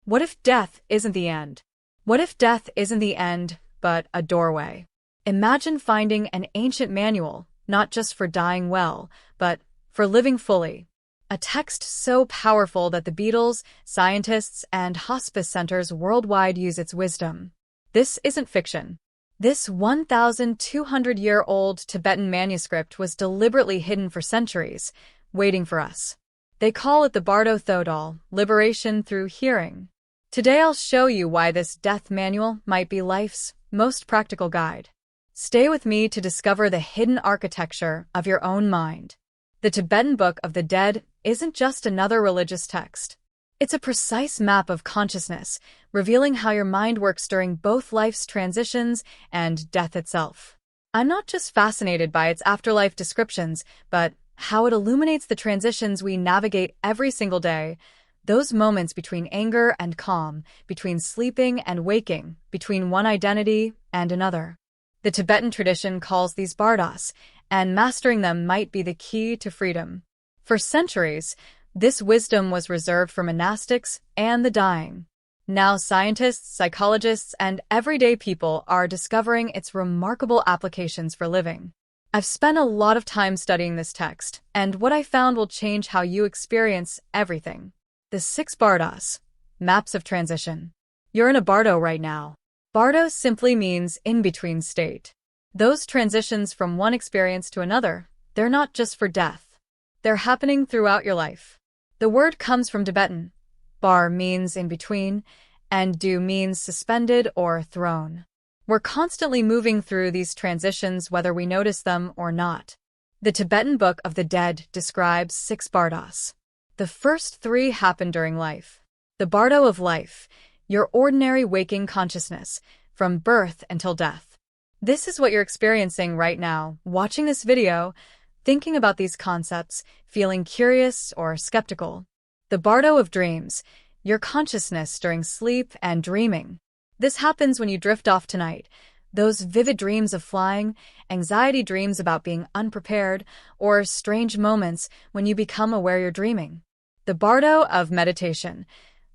What if death isn't the end? What if death isn't the end, but a doorway? Imagine finding an ancient manual, not just for dying well, but for living fully. A text so powerful that the Beatles, scientists, and hospice centers worldwide use its wisdom. This isn't fiction. This 1,200-year-old Tibetan manuscript was deliberately hidden for centuries, waiting for us. They call it the Bardo Thodol, liberation through hearing. Today I'll show you why this death manual might be life's most practical guide. Stay with me to discover the hidden architecture of your own mind. The Tibetan Book of the Dead isn't just another religious text. It's a precise map of consciousness, revealing how your mind works during both life's transitions and death itself. I'm not just fascinated by its afterlife descriptions, but how it illuminates the transitions we navigate every single day, those moments between anger and calm, between sleeping and waking, between one identity and another. The Tibetan tradition calls these bardas, and mastering them might be the key to freedom. For centuries, this wisdom was reserved for monastics and the dying. Now scientists, psychologists, and everyday people are discovering its remarkable applications for living. I've spent a lot of time studying this text, and what I found will change how you experience everything. The 6 bardas, maps of transition. You're in a bardo right now. Bardo simply means in-between state. Those transitions from one experience to another, they're not just for death. They're happening throughout your life. The word comes from Tibetan. Bar means in between, and do means suspended or thrown. We're constantly moving through these transitions whether we notice them or not. The Tibetan Book of the Dead describes 6 bardas. The first 3 happen during life. The bardo of life, your ordinary waking consciousness, from birth until death. This is what you're experiencing right now, watching this video, thinking about these concepts, feeling curious or skeptical. The bardo of dreams, your consciousness during sleep and dreaming. This happens when you drift off tonight. Those vivid dreams of flying, anxiety dreams about being unprepared, or strange moments when you become aware you're dreaming. The bardo of meditation,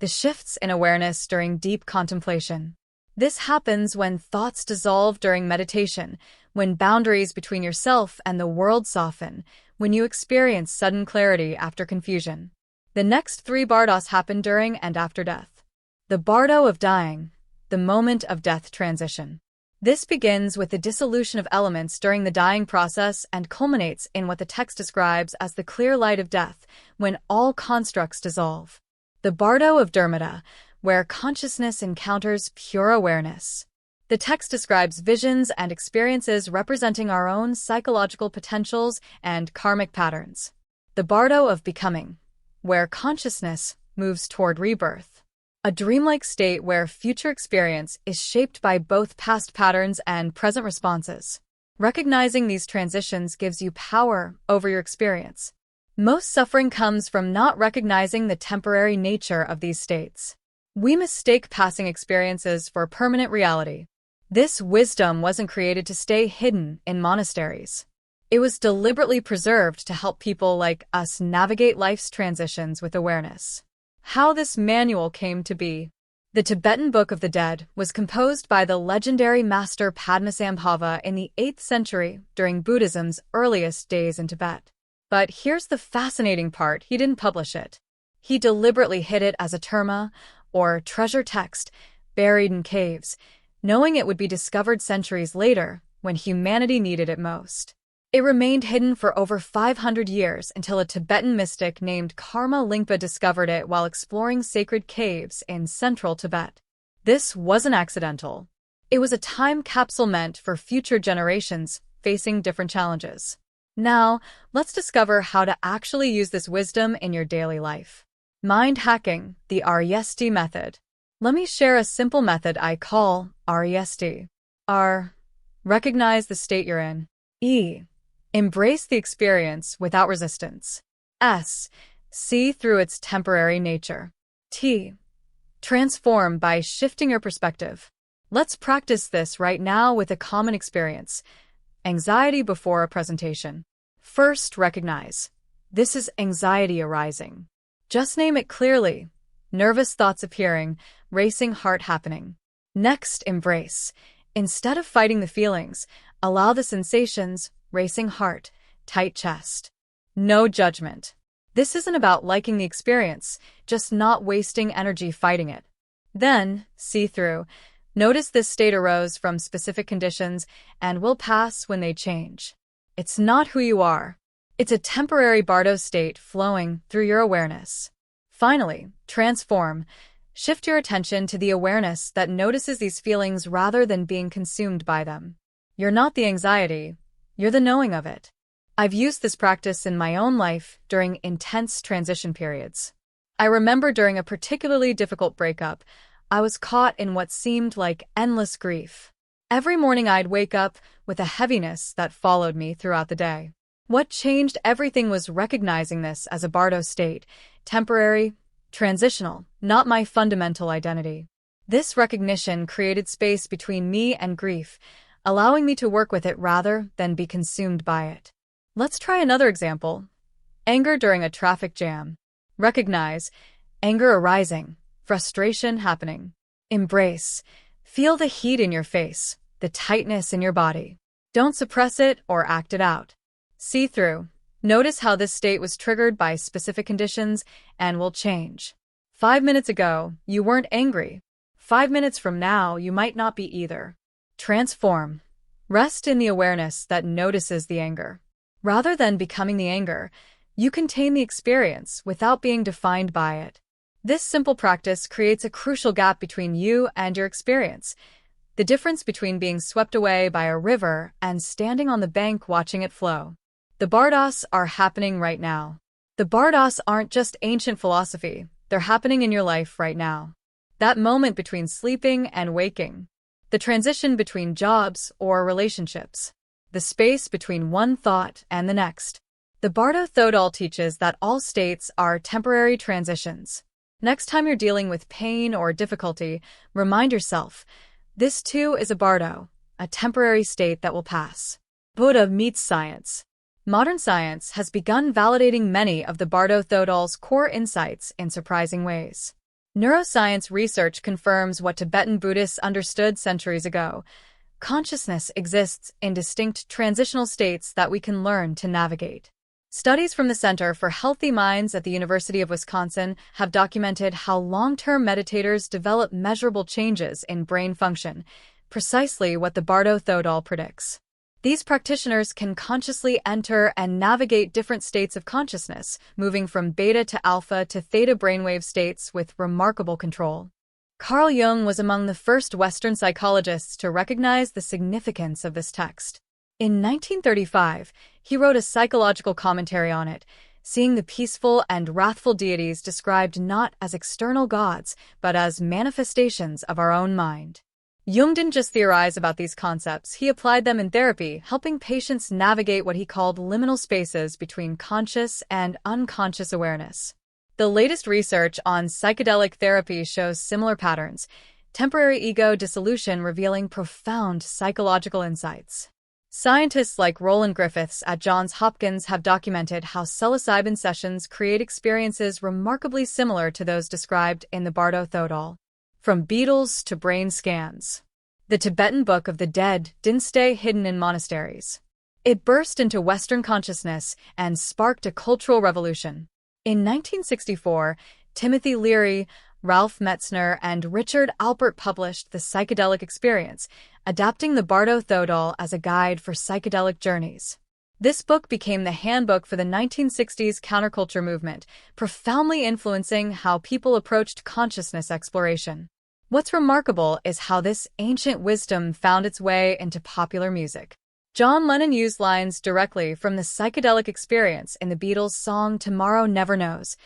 the shifts in awareness during deep contemplation. This happens when thoughts dissolve during meditation, when boundaries between yourself and the world soften, when you experience sudden clarity after confusion. The next 3 bardas happen during and after death. The bardo of dying, the moment of death transition. This begins with the dissolution of elements during the dying process and culminates in what the text describes as the clear light of death, when all constructs dissolve. The bardo of Dharmata, where consciousness encounters pure awareness. The text describes visions and experiences representing our own psychological potentials and karmic patterns. The bardo of becoming, where consciousness moves toward rebirth. A dreamlike state where future experience is shaped by both past patterns and present responses. Recognizing these transitions gives you power over your experience. Most suffering comes from not recognizing the temporary nature of these states. We mistake passing experiences for permanent reality. This wisdom wasn't created to stay hidden in monasteries. It was deliberately preserved to help people like us navigate life's transitions with awareness. How this manual came to be. The Tibetan Book of the Dead was composed by the legendary master Padmasambhava in the 8th century during Buddhism's earliest days in Tibet. But here's the fascinating part, he didn't publish it. He deliberately hid it as a terma, or treasure text, buried in caves, knowing it would be discovered centuries later when humanity needed it most. It remained hidden for over 500 years until a Tibetan mystic named Karma Lingpa discovered it while exploring sacred caves in central Tibet. This wasn't accidental. It was a time capsule meant for future generations facing different challenges. Now, let's discover how to actually use this wisdom in your daily life. Mind hacking, the REST method. Let me share a simple method I call REST. R. Recognize the state you're in. E. Embrace the experience without resistance. S. See through its temporary nature. T. Transform by shifting your perspective. Let's practice this right now with a common experience. Anxiety before a presentation. First, recognize. This is anxiety arising. Just name it clearly. nervous thoughts appearing, racing heart happening. Next, embrace. Instead of fighting the feelings, allow the sensations, racing heart, tight chest. No judgment. This isn't about liking the experience, just not wasting energy fighting it. Then, see through. Notice this state arose from specific conditions and will pass when they change. It's not who you are. It's a temporary bardo state flowing through your awareness. Finally, transform. Shift your attention to the awareness that notices these feelings rather than being consumed by them. You're not the anxiety, you're the knowing of it. I've used this practice in my own life during intense transition periods. I remember during a particularly difficult breakup, I was caught in what seemed like endless grief. Every morning I'd wake up with a heaviness that followed me throughout the day. What changed everything was recognizing this as a bardo state, temporary, transitional, not my fundamental identity. This recognition created space between me and grief, allowing me to work with it rather than be consumed by it. Let's try another example. Anger during a traffic jam. Recognize anger arising, frustration happening. Embrace. Feel the heat in your face, the tightness in your body. Don't suppress it or act it out. See through. Notice how this state was triggered by specific conditions and will change. 5 minutes ago, you weren't angry. 5 minutes from now, you might not be either. Transform. Rest in the awareness that notices the anger. Rather than becoming the anger, you contain the experience without being defined by it. This simple practice creates a crucial gap between you and your experience, the difference between being swept away by a river and standing on the bank watching it flow. The bardos are happening right now. The bardos aren't just ancient philosophy, they're happening in your life right now. That moment between sleeping and waking. The transition between jobs or relationships. The space between one thought and the next. The Bardo Thodol teaches that all states are temporary transitions. Next time you're dealing with pain or difficulty, remind yourself, this too is a bardo, a temporary state that will pass. Buddha meets science. Modern science has begun validating many of the Bardo Thodol's core insights in surprising ways. Neuroscience research confirms what Tibetan Buddhists understood centuries ago. Consciousness exists in distinct transitional states that we can learn to navigate. Studies from the Center for Healthy Minds at the University of Wisconsin have documented how long-term meditators develop measurable changes in brain function, precisely what the Bardo Thodol predicts. These practitioners can consciously enter and navigate different states of consciousness, moving from beta to alpha to theta brainwave states with remarkable control. Carl Jung was among the first Western psychologists to recognize the significance of this text. In 1935, he wrote a psychological commentary on it, seeing the peaceful and wrathful deities described not as external gods, but as manifestations of our own mind. Jung didn't just theorize about these concepts, he applied them in therapy, helping patients navigate what he called liminal spaces between conscious and unconscious awareness. The latest research on psychedelic therapy shows similar patterns, temporary ego dissolution revealing profound psychological insights. Scientists like Roland Griffiths at Johns Hopkins have documented how psilocybin sessions create experiences remarkably similar to those described in the Bardo Thodol. From beetles to brain scans. The Tibetan Book of the Dead didn't stay hidden in monasteries. It burst into Western consciousness and sparked a cultural revolution. In 1964, Timothy Leary, Ralph Metzner, and Richard Alpert published The Psychedelic Experience, adapting the Bardo Thodol as a guide for psychedelic journeys. This book became the handbook for the 1960s counterculture movement, profoundly influencing how people approached consciousness exploration. What's remarkable is how this ancient wisdom found its way into popular music. John Lennon used lines directly from The Psychedelic Experience in the Beatles' song Tomorrow Never Knows,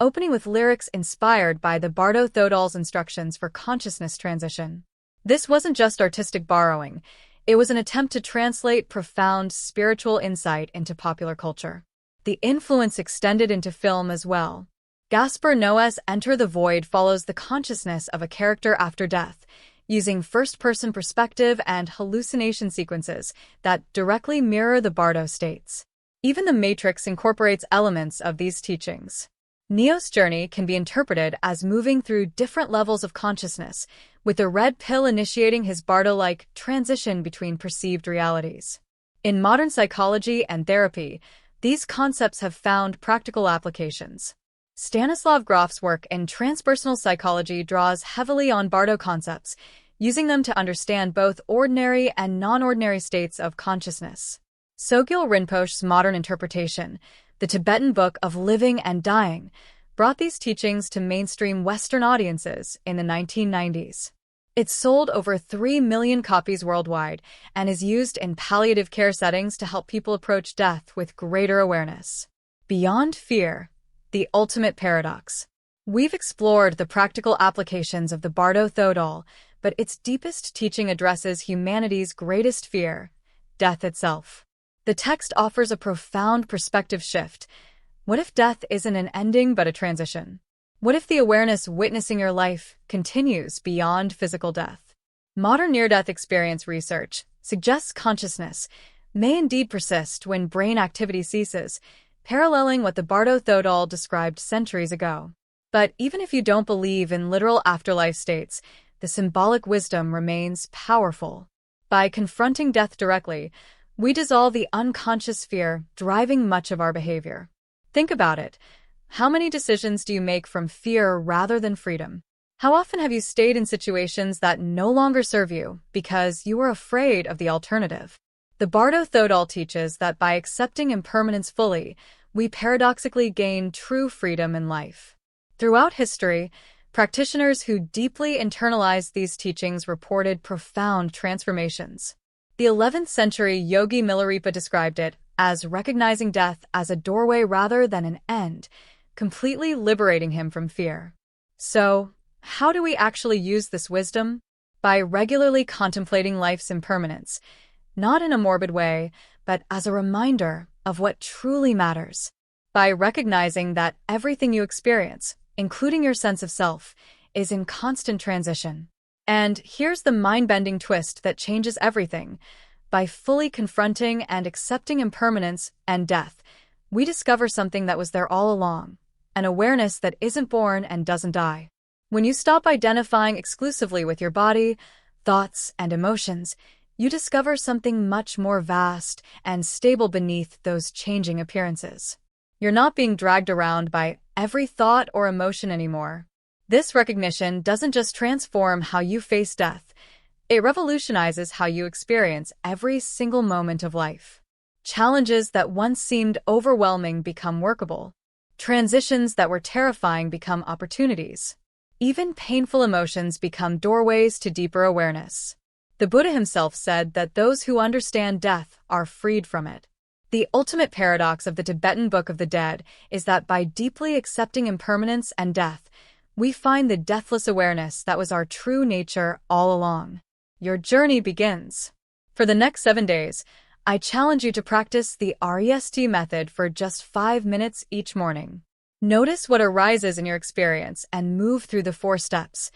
opening with lyrics inspired by the Bardo Thodol's instructions for consciousness transition. This wasn't just artistic borrowing, it was an attempt to translate profound spiritual insight into popular culture. The influence extended into film as well. Gaspar Noé's Enter the Void follows the consciousness of a character after death, using first-person perspective and hallucination sequences that directly mirror the Bardo states. Even The Matrix incorporates elements of these teachings. Neo's journey can be interpreted as moving through different levels of consciousness, with the red pill initiating his Bardo-like transition between perceived realities. In modern psychology and therapy, these concepts have found practical applications. Stanislav Grof's work in transpersonal psychology draws heavily on Bardo concepts, using them to understand both ordinary and non-ordinary states of consciousness. Sogyal Rinpoche's modern interpretation, the Tibetan Book of Living and Dying, brought these teachings to mainstream Western audiences in the 1990s. It sold over 3 million copies worldwide and is used in palliative care settings to help people approach death with greater awareness. Beyond fear, the ultimate paradox. We've explored the practical applications of the Bardo Thodol, but its deepest teaching addresses humanity's greatest fear, death itself. The text offers a profound perspective shift. What if death isn't an ending but a transition? What if the awareness witnessing your life continues beyond physical death? Modern near-death experience research suggests consciousness may indeed persist when brain activity ceases, paralleling what the Bardo Thodol described centuries ago. But even if you don't believe in literal afterlife states, the symbolic wisdom remains powerful. By confronting death directly, we dissolve the unconscious fear driving much of our behavior. Think about it. How many decisions do you make from fear rather than freedom? How often have you stayed in situations that no longer serve you because you were afraid of the alternative? The Bardo Thodol teaches that by accepting impermanence fully, we paradoxically gain true freedom in life. Throughout history, practitioners who deeply internalized these teachings reported profound transformations. The 11th century Yogi Milarepa described it as recognizing death as a doorway rather than an end, completely liberating him from fear. So, how do we actually use this wisdom? By regularly contemplating life's impermanence, not in a morbid way, but as a reminder of what truly matters. By recognizing that everything you experience, including your sense of self, is in constant transition. And here's the mind-bending twist that changes everything. By fully confronting and accepting impermanence and death, we discover something that was there all along, an awareness that isn't born and doesn't die. When you stop identifying exclusively with your body, thoughts, and emotions, you discover something much more vast and stable beneath those changing appearances. You're not being dragged around by every thought or emotion anymore. This recognition doesn't just transform how you face death, it revolutionizes how you experience every single moment of life. Challenges that once seemed overwhelming become workable. Transitions that were terrifying become opportunities. Even painful emotions become doorways to deeper awareness. The Buddha himself said that those who understand death are freed from it. The ultimate paradox of the Tibetan Book of the Dead is that by deeply accepting impermanence and death, we find the deathless awareness that was our true nature all along. Your journey begins. For the next 7 days, I challenge you to practice the REST method for just 5 minutes each morning. Notice what arises in your experience and move through the 4 steps.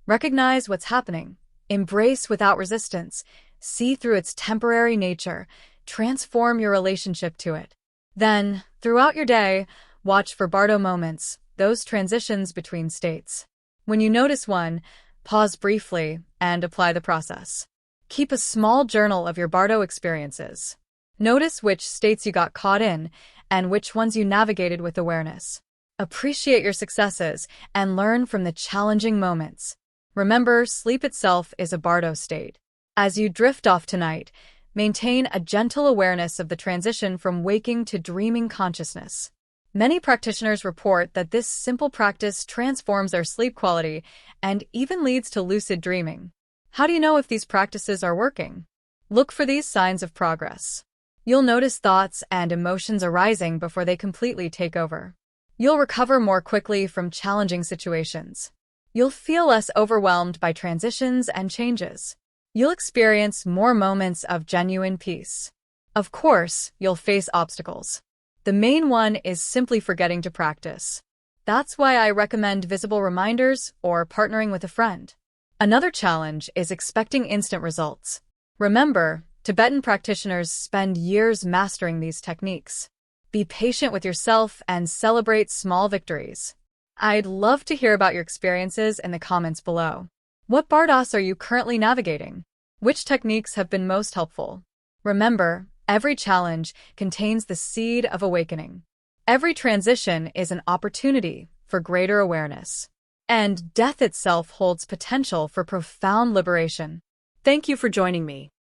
Recognize what's happening. Embrace without resistance. See through its temporary nature. Transform your relationship to it. Then, throughout your day, watch for Bardo moments, those transitions between states. When you notice one, pause briefly and apply the process. Keep a small journal of your Bardo experiences. Notice which states you got caught in and which ones you navigated with awareness. Appreciate your successes and learn from the challenging moments. Remember, sleep itself is a Bardo state. As you drift off tonight, maintain a gentle awareness of the transition from waking to dreaming consciousness. Many practitioners report that this simple practice transforms their sleep quality and even leads to lucid dreaming. How do you know if these practices are working? Look for these signs of progress. You'll notice thoughts and emotions arising before they completely take over. You'll recover more quickly from challenging situations. You'll feel less overwhelmed by transitions and changes. You'll experience more moments of genuine peace. Of course, you'll face obstacles. The main one is simply forgetting to practice. That's why I recommend visible reminders or partnering with a friend. Another challenge is expecting instant results. Remember, Tibetan practitioners spend years mastering these techniques. Be patient with yourself and celebrate small victories. I'd love to hear about your experiences in the comments below. What bardos are you currently navigating? Which techniques have been most helpful? Remember, every challenge contains the seed of awakening. Every transition is an opportunity for greater awareness. And death itself holds potential for profound liberation. Thank you for joining me.